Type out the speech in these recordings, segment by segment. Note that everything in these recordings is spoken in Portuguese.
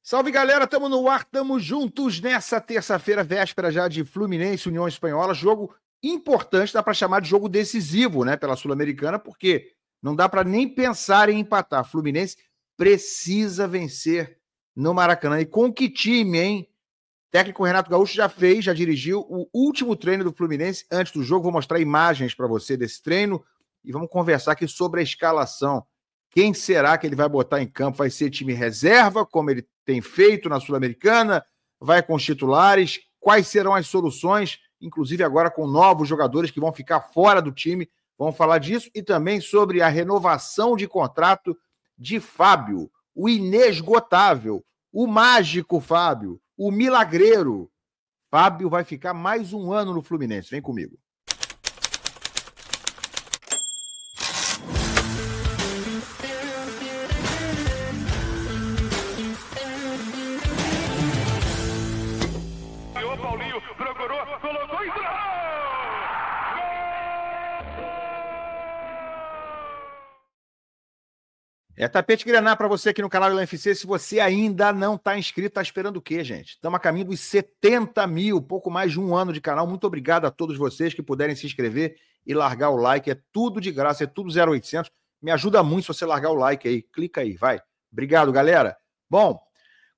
Salve, galera, tamo no ar, tamo juntos nessa terça-feira, véspera já de Fluminense, União Espanhola, jogo importante, dá para chamar de jogo decisivo, né, pela Sul-Americana, porque não dá para nem pensar em empatar. Fluminense precisa vencer no Maracanã. E com que time, hein? O técnico Renato Gaúcho já dirigiu o último treino do Fluminense antes do jogo. Vou mostrar imagens para você desse treino e vamos conversar aqui sobre a escalação. Quem será que ele vai botar em campo? Vai ser time reserva, como ele tem feito na Sul-Americana? Vai com os titulares? Quais serão as soluções? Inclusive agora com novos jogadores que vão ficar fora do time. Vamos falar disso e também sobre a renovação de contrato de Fábio, o inesgotável, o mágico Fábio, o milagreiro. Fábio vai ficar mais um ano no Fluminense. Vem comigo. É tapete grená para você aqui no canal do UFC. Se você ainda não está inscrito, tá esperando o quê, gente? Estamos a caminho dos 70 mil, pouco mais de um ano de canal. Muito obrigado a todos vocês que puderem se inscrever e largar o like. É tudo de graça, é tudo 0800. Me ajuda muito se você largar o like aí. Clica aí, vai. Obrigado, galera. Bom,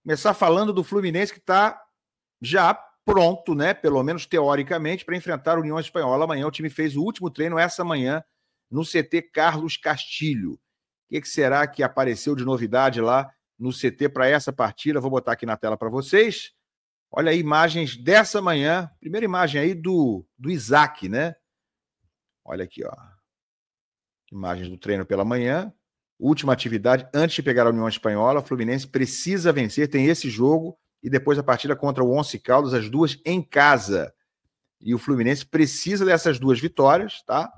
começar falando do Fluminense que está já pronto, né? Pelo menos teoricamente, para enfrentar a União Espanhola. Amanhã o time fez o último treino essa manhã no CT Carlos Castilho. O que será que apareceu de novidade lá no CT para essa partida? Vou botar aqui na tela para vocês. Olha aí, imagens dessa manhã. Primeira imagem aí do Isaac, né? Olha aqui, ó. Imagens do treino pela manhã. Última atividade antes de pegar a União Espanhola. O Fluminense precisa vencer, tem esse jogo e depois a partida contra o Once Caldas, as duas em casa. E o Fluminense precisa dessas duas vitórias, tá?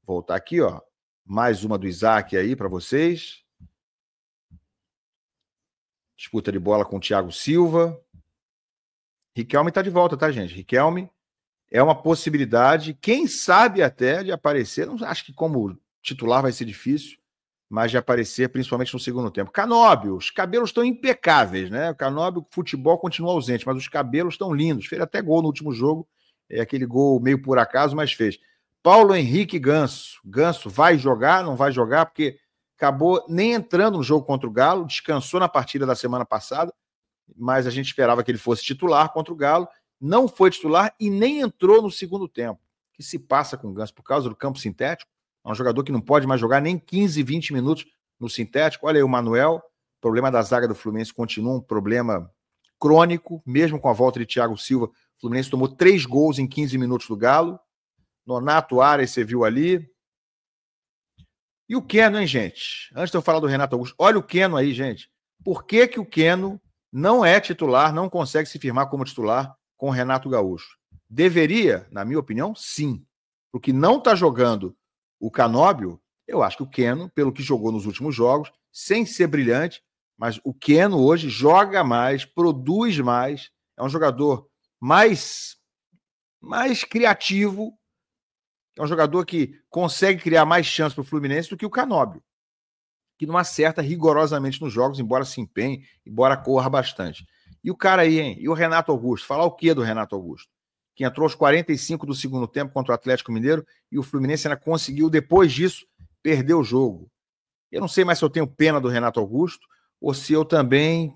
Vou voltar aqui, ó. Mais uma do Isaac aí para vocês. Disputa de bola com o Thiago Silva. Riquelme está de volta, tá, gente? Riquelme é uma possibilidade, quem sabe até de aparecer, não acho que como titular vai ser difícil, mas de aparecer principalmente no segundo tempo. Canóbio, os cabelos estão impecáveis, né? O Canóbio, o futebol continua ausente, mas os cabelos estão lindos. Fez até gol no último jogo, aquele gol meio por acaso, mas fez. Paulo Henrique Ganso. Ganso vai jogar, não vai jogar, porque acabou nem entrando no jogo contra o Galo, descansou na partida da semana passada, mas a gente esperava que ele fosse titular contra o Galo, não foi titular e nem entrou no segundo tempo. O que se passa com o Ganso? Por causa do campo sintético? É um jogador que não pode mais jogar nem 15, 20 minutos no sintético. Olha aí o Manuel, o problema da zaga do Fluminense continua um problema crônico, mesmo com a volta de Thiago Silva. O Fluminense tomou 3 gols em 15 minutos do Galo. Nonato Aras, você viu ali. E o Keno, hein, gente? Antes de eu falar do Renato Augusto, olha o Keno aí, gente. Por que o Keno não é titular, não consegue se firmar como titular com o Renato Gaúcho? Deveria, na minha opinião, sim. Porque não está jogando o Canóbio, eu acho que o Keno, pelo que jogou nos últimos jogos, sem ser brilhante, mas o Keno hoje joga mais, produz mais, é um jogador mais criativo, é um jogador que consegue criar mais chances para o Fluminense do que o Canóbio, que não acerta rigorosamente nos jogos, embora se empenhe, embora corra bastante. E o cara aí, hein? E o Renato Augusto? Falar o quê do Renato Augusto? Que entrou aos 45 do segundo tempo contra o Atlético Mineiro e o Fluminense ainda conseguiu, depois disso, perder o jogo. Eu não sei mais se eu tenho pena do Renato Augusto ou se eu também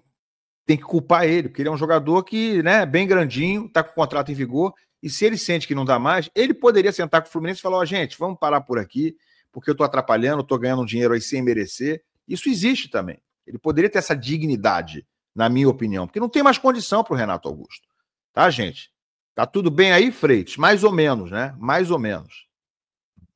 tenho que culpar ele, porque ele é um jogador que, né, bem grandinho, está com o contrato em vigor. E se ele sente que não dá mais, ele poderia sentar com o Fluminense e falar, gente, vamos parar por aqui, porque eu estou atrapalhando, estou ganhando um dinheiro aí sem merecer. Isso existe também. Ele poderia ter essa dignidade, na minha opinião, porque não tem mais condição para o Renato Augusto. Tá, gente? Tá tudo bem aí, Freitas? Mais ou menos, né? Mais ou menos.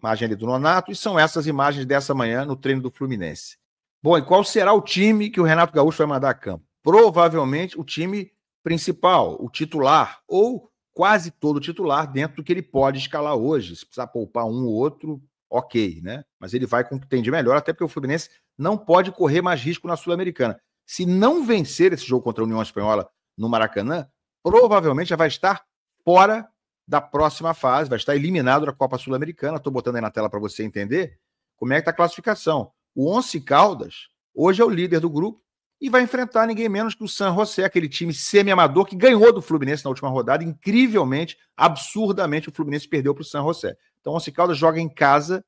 Imagem ali do Nonato, e são essas imagens dessa manhã no treino do Fluminense. Bom, e qual será o time que o Renato Gaúcho vai mandar a campo? Provavelmente o time principal, o titular, ou quase todo titular dentro do que ele pode escalar hoje. Se precisar poupar um ou outro, ok, né? Mas ele vai com o que tem de melhor, até porque o Fluminense não pode correr mais risco na Sul-Americana. Se não vencer esse jogo contra a União Espanhola no Maracanã, provavelmente já vai estar fora da próxima fase, vai estar eliminado da Copa Sul-Americana. Estou botando aí na tela para você entender como é que está a classificação. O Once Caldas hoje é o líder do grupo e vai enfrentar ninguém menos que o San José, aquele time semi-amador que ganhou do Fluminense na última rodada. Incrivelmente, absurdamente, o Fluminense perdeu para o San José. Então, o Once Caldas joga em casa,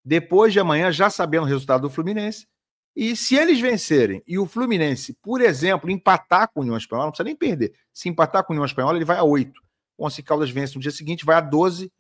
depois de amanhã, já sabendo o resultado do Fluminense. E se eles vencerem e o Fluminense, por exemplo, empatar com o União Espanhola, não precisa nem perder. Se empatar com o União Espanhola, ele vai a 8. O Once Caldas vence no dia seguinte, vai a 12,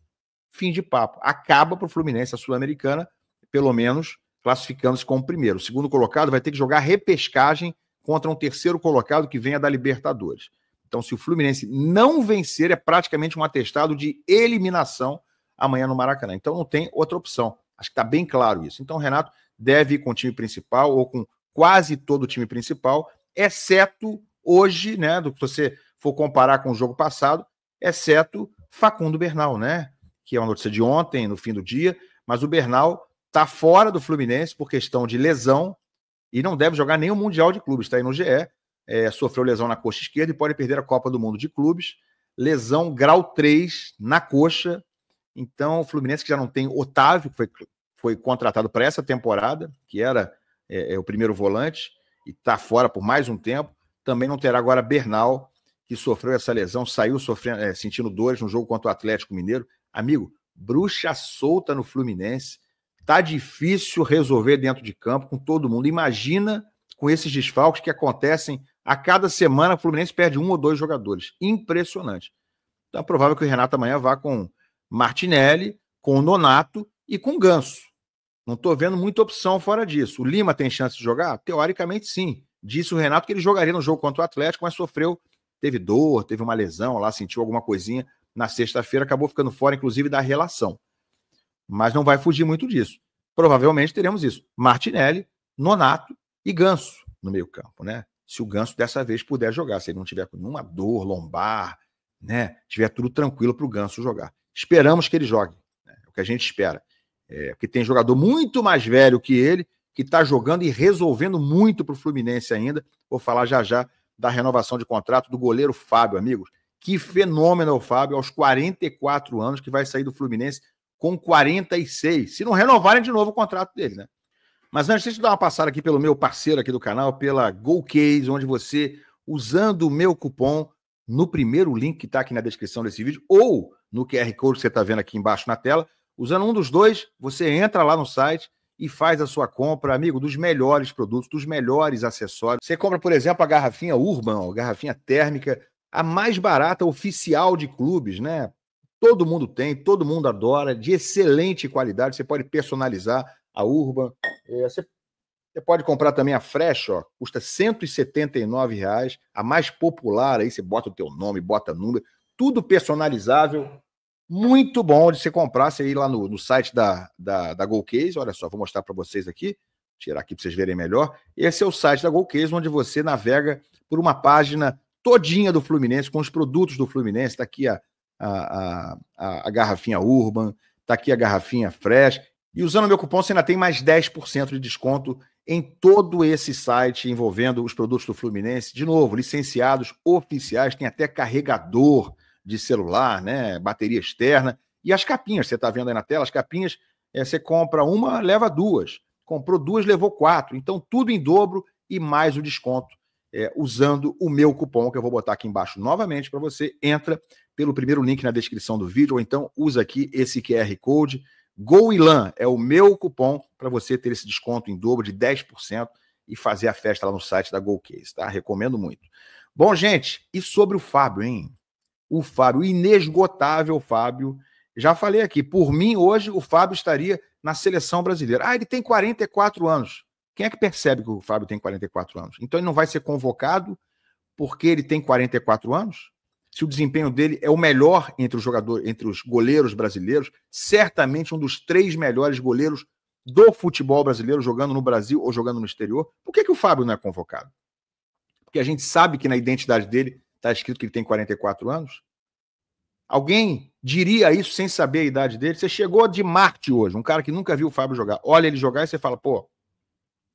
fim de papo. Acaba para o Fluminense, a Sul-Americana, pelo menos classificando-se como primeiro. O segundo colocado vai ter que jogar repescagem contra um terceiro colocado que venha da Libertadores. Então, se o Fluminense não vencer, é praticamente um atestado de eliminação amanhã no Maracanã. Então, não tem outra opção. Acho que está bem claro isso. Então, o Renato deve ir com o time principal ou com quase todo o time principal, exceto hoje, né, do que você for comparar com o jogo passado, exceto Facundo Bernal, né, que é uma notícia de ontem, no fim do dia, mas o Bernal está fora do Fluminense por questão de lesão e não deve jogar nem o Mundial de Clubes. Está aí no GE, sofreu lesão na coxa esquerda e pode perder a Copa do Mundo de Clubes. Lesão grau 3 na coxa. Então, o Fluminense, que já não tem Otávio, que foi contratado para essa temporada, que era o primeiro volante, e está fora por mais um tempo. Também não terá agora Bernal, que sofreu essa lesão, saiu sofrendo, sentindo dores no jogo contra o Atlético Mineiro. Amigo, bruxa solta no Fluminense. Tá difícil resolver dentro de campo com todo mundo. Imagina com esses desfalques que acontecem a cada semana, o Fluminense perde 1 ou 2 jogadores. Impressionante. Então é provável que o Renato amanhã vá com Martinelli, com o Nonato e com o Ganso. Não estou vendo muita opção fora disso. O Lima tem chance de jogar? Teoricamente, sim. Disse o Renato que ele jogaria no jogo contra o Atlético, mas teve dor, teve uma lesão lá, sentiu alguma coisinha. Na sexta-feira acabou ficando fora, inclusive, da relação. Mas não vai fugir muito disso. Provavelmente teremos isso. Martinelli, Nonato e Ganso no meio campo, né? Se o Ganso dessa vez puder jogar, se ele não tiver com nenhuma dor, lombar, né? Tiver tudo tranquilo para o Ganso jogar. Esperamos que ele jogue, né? É o que a gente espera. Porque tem jogador muito mais velho que ele, que está jogando e resolvendo muito para o Fluminense ainda. Vou falar já da renovação de contrato do goleiro Fábio, amigos. Que fenômeno é o Fábio, aos 44 anos, que vai sair do Fluminense com 46, se não renovarem de novo o contrato dele, né? Mas antes, deixa eu dar uma passada aqui pelo meu parceiro aqui do canal, pela GoCase, onde você, usando o meu cupom no primeiro link que está aqui na descrição desse vídeo, ou no QR Code que você está vendo aqui embaixo na tela, usando um dos dois, você entra lá no site e faz a sua compra, amigo, dos melhores produtos, dos melhores acessórios. Você compra, por exemplo, a garrafinha Urban, a garrafinha térmica, a mais barata oficial de clubes, né? Todo mundo tem, todo mundo adora, de excelente qualidade. Você pode personalizar a Urban. Você pode comprar também a Fresh, ó, custa R$ 179, a mais popular. Aí você bota o teu nome, bota número, tudo personalizável. Muito bom de você comprar. Você ir lá no site da GoCase. Olha só, vou mostrar para vocês aqui. Tirar aqui para vocês verem melhor. Esse é o site da GoCase, onde você navega por uma página todinha do Fluminense, com os produtos do Fluminense. Está aqui a garrafinha Urban, tá aqui a garrafinha Fresh, e usando o meu cupom você ainda tem mais 10% de desconto em todo esse site envolvendo os produtos do Fluminense, de novo, licenciados oficiais, tem até carregador de celular, né, bateria externa, e as capinhas, você tá vendo aí na tela, as capinhas, você compra uma, leva 2, comprou 2, levou 4, então tudo em dobro e mais o desconto, usando o meu cupom, que eu vou botar aqui embaixo novamente para você, entra pelo primeiro link na descrição do vídeo, ou então usa aqui esse QR Code. GOILAN é o meu cupom para você ter esse desconto em dobro de 10% e fazer a festa lá no site da GoCase, tá? Recomendo muito. Bom, gente, e sobre o Fábio, hein? O Fábio, o inesgotável Fábio. Já falei aqui, por mim, hoje o Fábio estaria na seleção brasileira. Ele tem 44 anos. Quem é que percebe que o Fábio tem 44 anos? Então ele não vai ser convocado porque ele tem 44 anos? Se o desempenho dele é o melhor entre os goleiros brasileiros, certamente um dos 3 melhores goleiros do futebol brasileiro, jogando no Brasil ou jogando no exterior. Por que o Fábio não é convocado? Porque a gente sabe que na identidade dele está escrito que ele tem 44 anos. Alguém diria isso sem saber a idade dele? Você chegou de Marte hoje, um cara que nunca viu o Fábio jogar. Olha ele jogar e você fala, pô,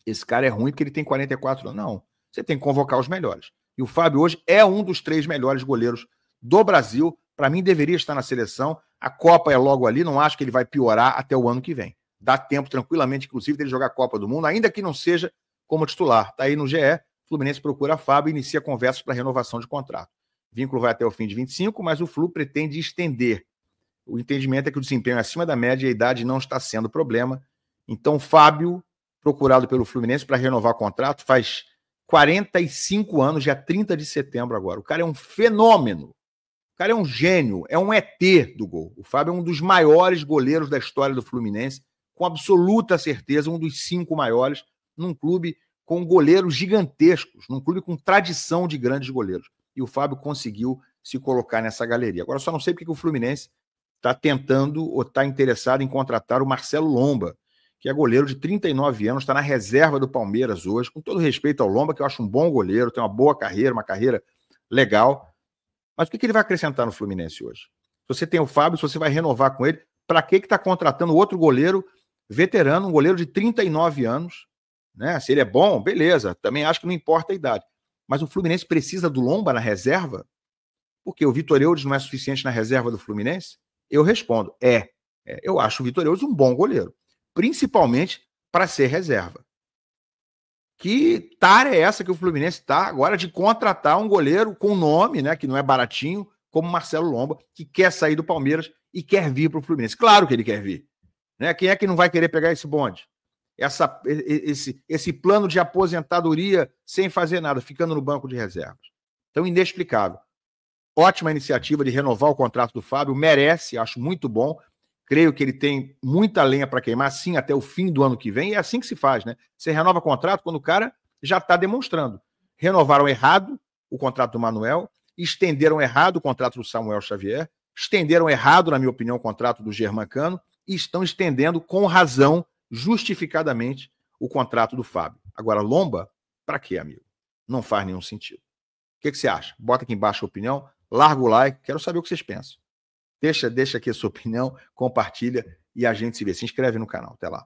esse cara é ruim porque ele tem 44 anos. Não, você tem que convocar os melhores. E o Fábio hoje é um dos 3 melhores goleiros do Brasil. Para mim, deveria estar na seleção. A Copa é logo ali, não acho que ele vai piorar até o ano que vem. Dá tempo tranquilamente, inclusive, dele jogar a Copa do Mundo, ainda que não seja como titular. Está aí no GE, Fluminense procura Fábio e inicia conversas para renovação de contrato. O vínculo vai até o fim de 25, mas o Flu pretende estender. O entendimento é que o desempenho é acima da média e a idade não está sendo problema. Então, Fábio, procurado pelo Fluminense para renovar o contrato, faz 45 anos, dia 30 de setembro agora. O cara é um fenômeno. O cara é um gênio, é um ET do gol. O Fábio é um dos maiores goleiros da história do Fluminense, com absoluta certeza, um dos 5 maiores, num clube com goleiros gigantescos, num clube com tradição de grandes goleiros. E o Fábio conseguiu se colocar nessa galeria. Agora, só não sei porque que o Fluminense está tentando ou está interessado em contratar o Marcelo Lomba, que é goleiro de 39 anos, está na reserva do Palmeiras hoje, com todo respeito ao Lomba, que eu acho um bom goleiro, tem uma boa carreira, uma carreira legal. Mas o que ele vai acrescentar no Fluminense hoje? Se você tem o Fábio, se você vai renovar com ele, para que está contratando outro goleiro veterano, um goleiro de 39 anos? Né? Se ele é bom, beleza, também acho que não importa a idade. Mas o Fluminense precisa do Lomba na reserva? Porque o Vitor Eudes não é suficiente na reserva do Fluminense? Eu respondo, eu acho o Vitor Eudes um bom goleiro, principalmente para ser reserva. Que tara é essa que o Fluminense está agora de contratar um goleiro com nome, né, que não é baratinho, como Marcelo Lomba, que quer sair do Palmeiras e quer vir para o Fluminense? Claro que ele quer vir. Né? Quem é que não vai querer pegar esse bonde? Esse plano de aposentadoria sem fazer nada, ficando no banco de reservas. Então, inexplicável. Ótima iniciativa de renovar o contrato do Fábio, merece, acho muito bom. Creio que ele tem muita lenha para queimar, sim, até o fim do ano que vem. E é assim que se faz, né? Você renova o contrato quando o cara já está demonstrando. Renovaram errado o contrato do Manuel, estenderam errado o contrato do Samuel Xavier, estenderam errado, na minha opinião, o contrato do Germancano e estão estendendo com razão, justificadamente, o contrato do Fábio. Agora, Lomba, para quê, amigo? Não faz nenhum sentido. O que você acha? Bota aqui embaixo a opinião, larga o like, quero saber o que vocês pensam. Deixa aqui a sua opinião, compartilha e a gente se vê. Se inscreve no canal. Até lá.